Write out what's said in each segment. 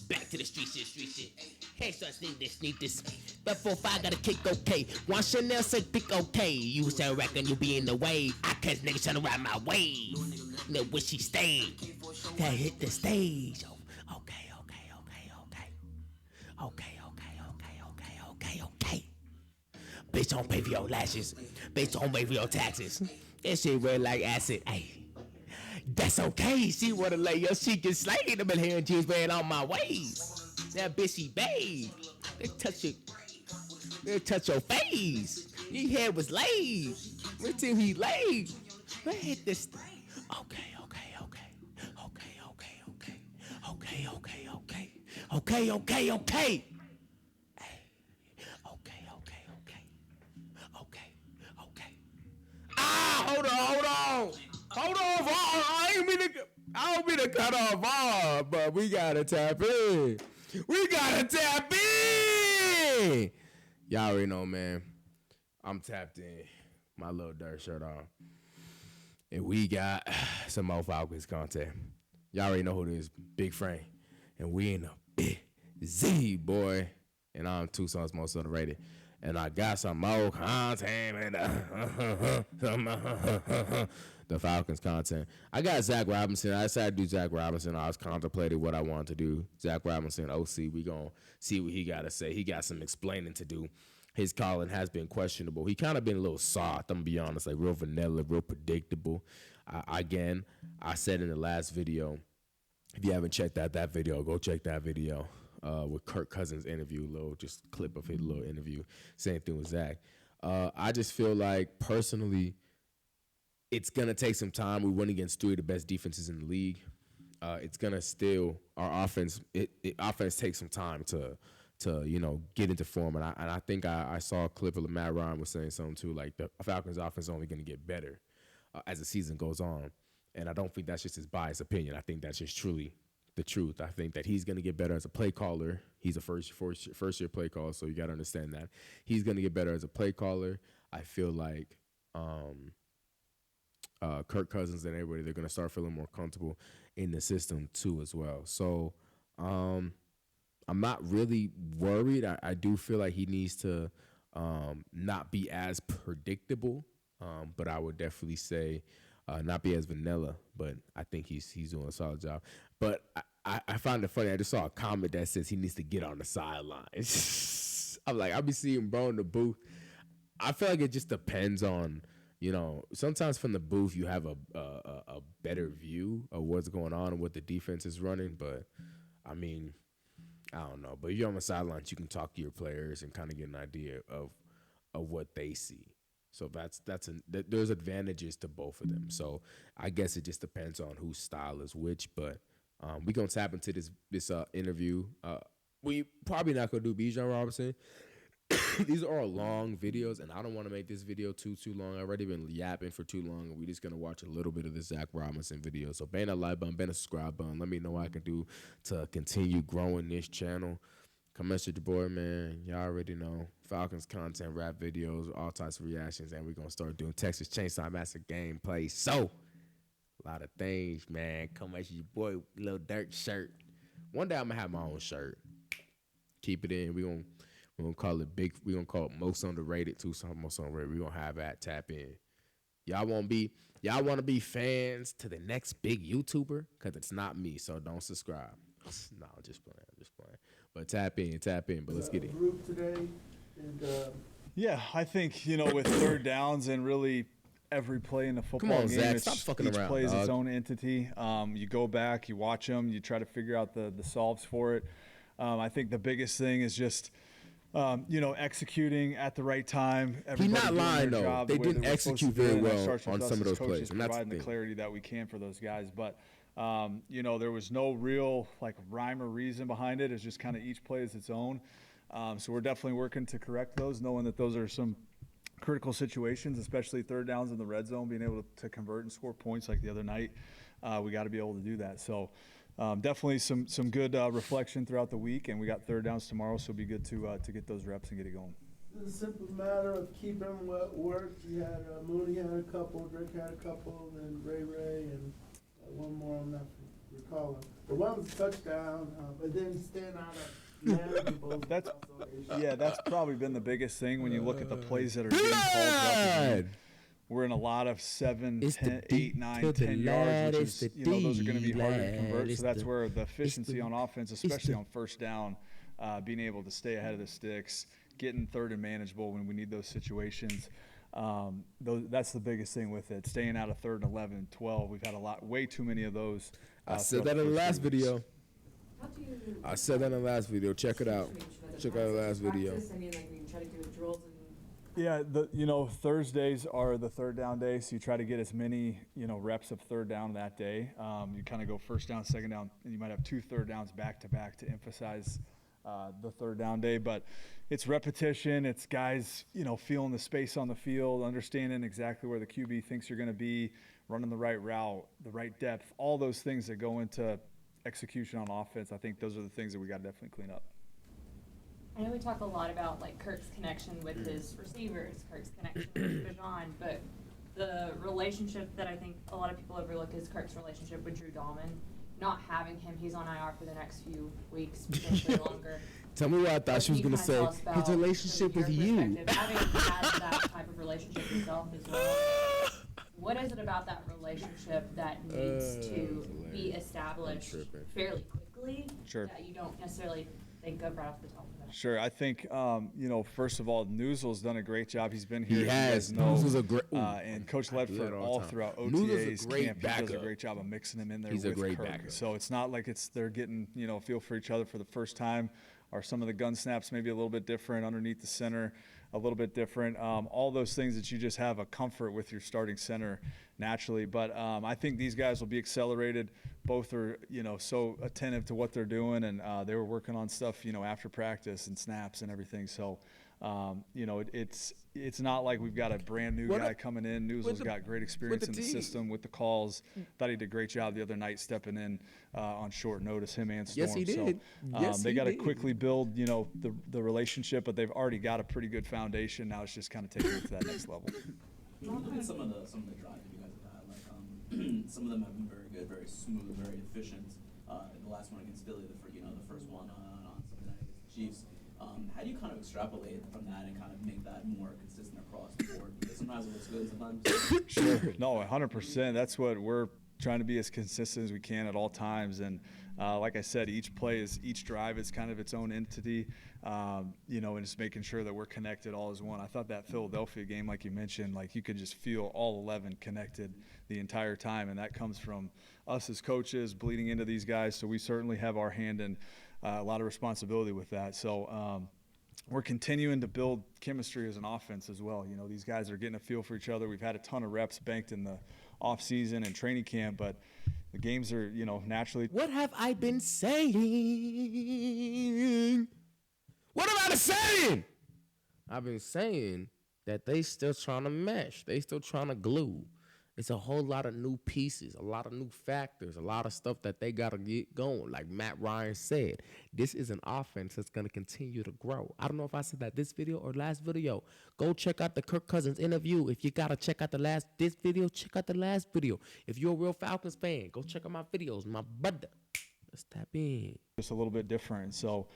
Back to the street shit. Hey, so sneak this. But 4-5 got a kick, okay. One Chanel said thick, okay. You sound reckon you be in the way. I catch niggas trying to ride my way. No, where she stayed. That hit the stage. Oh, okay. Bitch don't pay for your lashes. Bitch don't pay for your taxes. That shit red like acid. Ay. That's okay. She wanna lay your she get slayed. I'm in here and juice wearing on my ways. That bitch she babe. They touch your face. Your head was laid. Wait till he laid. Let's hit this. Okay. Hold on. I don't mean to cut off all, but we gotta tap in. Y'all already know, man. I'm tapped in. My little dirt shirt on. And we got some more Falcons content. Y'all already know who it is. Big Frank. And we in a big Z, boy. And I'm Tucson's most underrated. And I got some more content in the Falcons content. I got Zach Robinson. I decided to do Zach Robinson. I was contemplating what I wanted to do. Zach Robinson, OC. We going to see what he got to say. He got some explaining to do. His calling has been questionable. He kind of been a little soft, I'm going to be honest, like real vanilla, real predictable. Again, I said in the last video, if you haven't checked out that video, go check that video. With Kirk Cousins interview, little just clip of his little interview. Same thing with Zach. I just feel like personally, it's gonna take some time. We went against three of the best defenses in the league. It's gonna still our offense. Offense takes some time to get into form. And I think I saw a clip of Matt Ryan was saying something too, like the Falcons offense is only gonna get better as the season goes on. And I don't think that's just his biased opinion. I think that's just truly the truth. I think that he's going to get better as a play caller. He's a first-year play caller, so you got to understand that. He's going to get better as a play caller. I feel like Kirk Cousins and everybody, they're going to start feeling more comfortable in the system too as well. So I'm not really worried. I do feel like he needs to not be as predictable, but I would definitely say not be as vanilla, but I think he's doing a solid job. But I find it funny. I just saw a comment that says he needs to get on the sidelines. I'm like, I'll be seeing bro in the booth. I feel like it just depends on, sometimes from the booth you have a better view of what's going on and what the defense is running. But, I mean, I don't know. But you're on the sidelines, you can talk to your players and kind of get an idea of what they see. So there's advantages to both of them. So I guess it just depends on whose style is which. But we're going to tap into this interview. We probably not going to do Bijan Robinson. These are all long videos, and I don't want to make this video too long. I've already been yapping for too long, and we're just going to watch a little bit of the Zach Robinson video. So bang that like button, bang the subscribe button. Let me know what I can do to continue growing this channel. Come message your boy, man. Y'all already know. Falcons content, rap videos, all types of reactions, and we're going to start doing Texas Chainsaw Massacre gameplay. So, a lot of things, man. Come message your boy, little dirt shirt. One day I'm going to have my own shirt. Keep it in. We're gonna call it big. We're going to call it most underrated, too. So most underrated. We're going to have that tap in. Y'all want to be fans to the next big YouTuber? Because it's not me, so don't subscribe. No, I'm just playing. But tap in. But let's get it. Group today, and yeah, I think with third downs and really every play in the football game, Zach, stop fucking each around, play is dog. its own entity. You go back, you watch them, you try to figure out the solves for it. I think the biggest thing is just executing at the right time. He's not lying though. They didn't execute very well on some of those plays, and that's providing the clarity that we can for those guys, but. There was no real rhyme or reason behind it. It's just kind of each play is its own. So we're definitely working to correct those, knowing that those are some critical situations, especially third downs in the red zone, being able to convert and score points like the other night. We got to be able to do that. So definitely some good reflection throughout the week, and we got third downs tomorrow, so it'll be good to get those reps and get it going. it's a simple matter of keeping what worked. You had Mooney had a couple, Drake had a couple, and Ray, and one more on that you call them. The one was a touchdown, but then staying out of manageable. That's- also an issue. Yeah, that's probably been the biggest thing when you look at the plays that are getting called throughout the game. We're in a lot of 7, It's the 10, D 8, 9, to the 10 yards, lad, which it's is, the you know, those are going to be D, harder to lad, convert. it's So that's the- where the efficiency the- on offense, it's especially the- on first down, being able to stay ahead of the sticks, getting third and manageable when we need those situations. That's the biggest thing with it. Staying out of 3rd and 11 and 12. We've had way too many of those. I said throughout that in the first last 3 weeks. video. How do you I said that in the last video. Check it out. Check out the last video. practice? I mean, like, you try to do drills and Yeah, Thursdays are the third down day, so you try to get as many, reps of third down that day. You kind of go first down, second down, and you might have 2 third downs back to back to emphasize the third down day. But it's repetition. It's guys, feeling the space on the field, understanding exactly where the QB thinks you're going to be, running the right route, the right depth, all those things that go into execution on offense. I think those are the things that we got to definitely clean up. I know we talk a lot about like Kirk's connection with his receivers, Kirk's connection with Bijan, but the relationship that I think a lot of people overlook is Kirk's relationship with Drew Dahlman. Not having him, he's on IR for the next few weeks, potentially longer. Tell me what I thought What she was can gonna you kinda say. tell us His about, relationship from with your you. perspective, having had that type of relationship yourself as well, what is it about that relationship that needs to be established I'm tripping. fairly quickly Sure. that you don't necessarily think of right off the top of the head? Sure. I think, first of all, Newsell's done a great job. He's been here. He you has. guys know. Newsell's a great- ooh, and Coach I do that Ledford all all the time. throughout Newsell's a OTAs, great camp, he does a backup. great job of mixing him in there He's a with great Kirk. backup. So it's not like they're getting, a feel for each other for the first time. Or some of the gun snaps maybe a little bit different underneath the center, a little bit different. All those things that you just have a comfort with your starting center naturally. But I think these guys will be accelerated. Both are, so attentive to what they're doing, and they were working on stuff, after practice and snaps and everything. So, it's not like we've got a brand new What guy a- coming in. Newsell's got great experience in the team. system with the calls. Thought he did a great job the other night stepping in on short notice, him and Storm. Yes, he So, did. Yes, they he got to did. quickly build, the relationship, but they've already got a pretty good foundation. Now it's just kind of taking it to that next level. When you look at some of the drives that you guys have had, like some of them have been very good, very smooth, very efficient. The last one against Philly, the first one on Sunday night against the Chiefs. How do you kind of extrapolate from that and kind of make that more consistent across the board? Because sometimes it looks good, sometimes. Sure. No, 100%. That's what we're trying to be as consistent as we can at all times. And like I said, each drive is kind of its own entity, and just making sure that we're connected all as one. I thought that Philadelphia game, like you mentioned, like you could just feel all 11 connected the entire time. And that comes from us as coaches bleeding into these guys. So we certainly have our hand in a lot of responsibility with that. So, we're continuing to build chemistry as an offense as well. These guys are getting a feel for each other. We've had a ton of reps banked in the off season and training camp, but the games are, naturally. What have I been saying? What am I saying? I've been saying that they still trying to mesh. They still trying to glue. It's a whole lot of new pieces, a lot of new factors, a lot of stuff that they got to get going. Like Matt Ryan said, this is an offense that's going to continue to grow. I don't know if I said that this video or last video. Go check out the Kirk Cousins interview. If you got to check out this video, check out the last video. If you're a real Falcons fan, go check out my videos, my brother. Let's tap in. Just a little bit different. So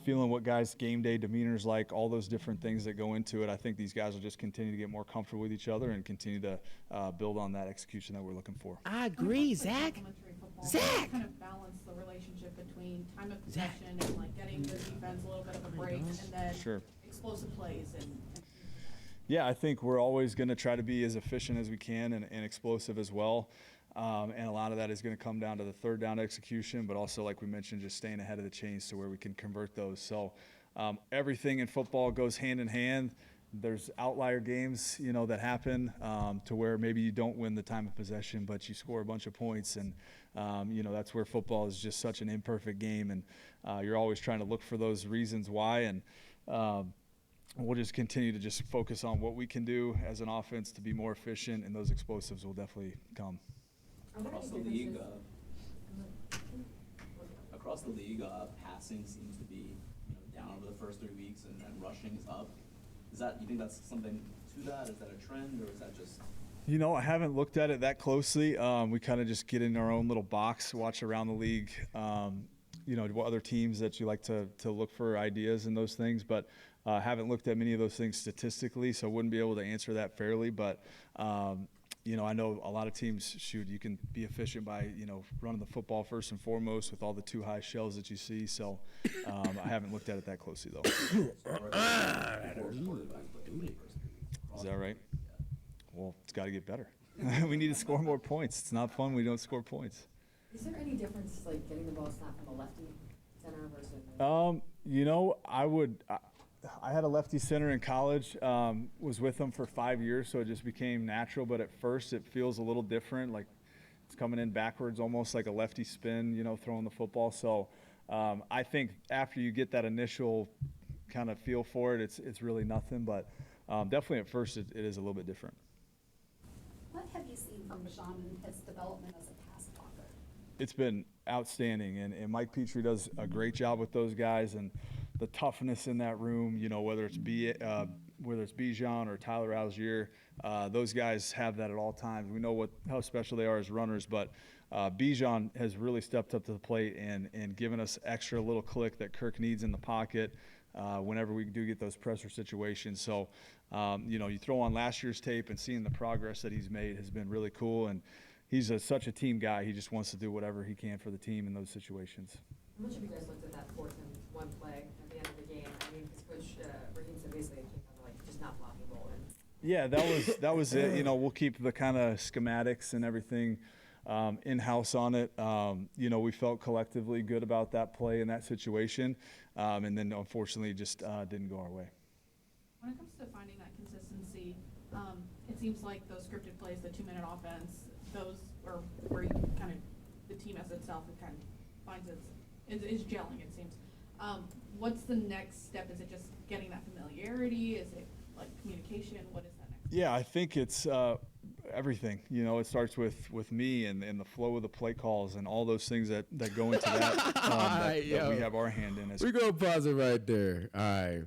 feeling what guys' game day demeanor's like, all those different things that go into it. I think these guys will just continue to get more comfortable with each other and continue to build on that execution that we're looking for. I agree, Zach. Complementary football, Zach! Kind of balance the relationship between time of possession and like getting the defense a little bit of a break and then Sure. explosive plays and Yeah, I think we're always going to try to be as efficient as we can and explosive as well. And a lot of that is going to come down to the third down execution, but also, like we mentioned, just staying ahead of the chains to where we can convert those. So everything in football goes hand in hand. There's outlier games, that happen to where maybe you don't win the time of possession, but you score a bunch of points. And, that's where football is just such an imperfect game. And you're always trying to look for those reasons why. And we'll just continue to just focus on what we can do as an offense to be more efficient, and those explosives will definitely come. Across the league, passing seems to be down over the first 3 weeks, and rushing is up. Do you think that's something to that? Is that a trend, or is that just You know, I haven't looked at it that closely. We kind of just get in our own little box, watch around the league. You know, what other teams that you like to look for ideas and those things, but haven't looked at many of those things statistically, so I wouldn't be able to answer that fairly. But you know, I know a lot of teams, shoot, you can be efficient by, you know, running the football first and foremost with all the too high shells that you see. So I haven't looked at it that closely though. Is that right? Well, it's got to get better. We need to score more points. It's not fun. We don't score points. Is there any difference, like, getting the ball snapped from a lefty center versus? You know, I had a lefty center in college, was with him for 5 years, so it just became natural. But at first it feels a little different, like it's coming in backwards, almost like a lefty spin, you know, throwing the football. So I think after you get that initial kind of feel for it, it's really nothing. But definitely at first it is a little bit different. What have you seen from Bijan in his development as a pass blocker? It's been outstanding, and Mike Petrie does a great job with those guys, and the toughness in that room, you know, whether it's Bijan or Tyler Algier, those guys have that at all times. We know how special they are as runners, but Bijan has really stepped up to the plate and given us extra little click that Kirk needs in the pocket whenever we do get those pressure situations. So, you know, you throw on last year's tape and seeing the progress that he's made has been really cool, and he's such a team guy. He just wants to do whatever he can for the team in those situations. How much have you guys looked at that 4th and 1 play at the end of the game? I mean, because Coach Raheem said basically it came down to, like, just not blocking ball. Yeah, that was it. You know, we'll keep the kind of schematics and everything in-house on it. You know, we felt collectively good about that play in that situation, and then unfortunately it just didn't go our way. When it comes to finding that consistency, it seems like those scripted plays, the 2-minute offense, those are where you kind of, the team as itself, it kind of finds is gelling, it seems. What's the next step? Is it just getting that familiarity? Is it like communication? What is that next step? Yeah, I think it's everything. You know, it starts with me and the flow of the play calls and all those things that go into that, that we have our hand in. We're going to pause it right there. All right.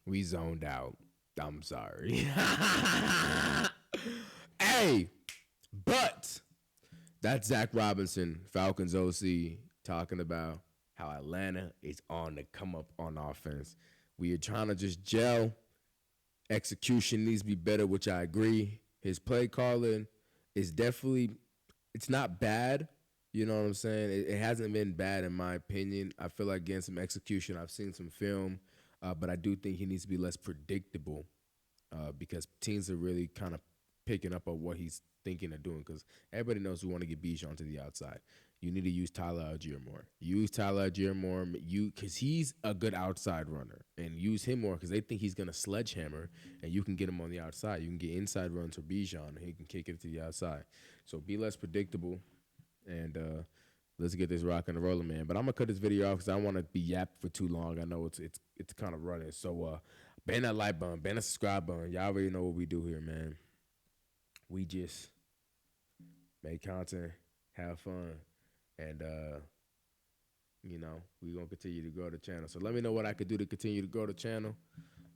We zoned out. I'm sorry. Hey, but that's Zach Robinson, Falcons OC, talking about how Atlanta is on the come up on offense. We are trying to just gel. Execution needs to be better, which I agree. His play calling is definitely, it's not bad. You know what I'm saying? It hasn't been bad in my opinion. I feel like getting some execution. I've seen some film, but I do think he needs to be less predictable because teams are really kind of picking up on what he's thinking of doing because everybody knows we want to get Bijan to the outside. You need to use Tyler Algier more. Use Tyler Algier more because he's a good outside runner, and use him more because they think he's going to sledgehammer, and you can get him on the outside. You can get inside runs for Bijan, and he can kick it to the outside. So be less predictable, and let's get this rocking and rolling, man. But I'm going to cut this video off because I don't want to be yapped for too long. I know it's kind of running. So bang that like button, bang that subscribe button. Y'all already know what we do here, man. We just make content, have fun. And, you know, we're going to continue to grow the channel. So let me know what I could do to continue to grow the channel.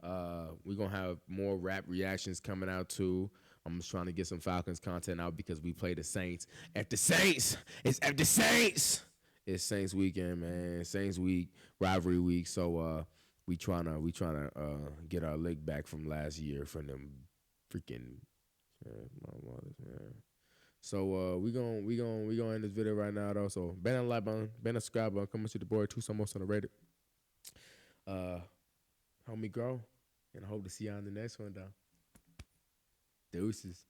We're going to have more rap reactions coming out, too. I'm just trying to get some Falcons content out because we play the Saints. At the Saints! It's at the Saints! It's Saints weekend, man. Saints week, rivalry week. So we trying to get our leg back from last year from them freaking man. So we gonna end this video right now though. So bang that like button, bang that subscribe button. Come and see the boy 2 Somos on the Reddit. Help me grow, and I hope to see y'all in the next one though. Deuces.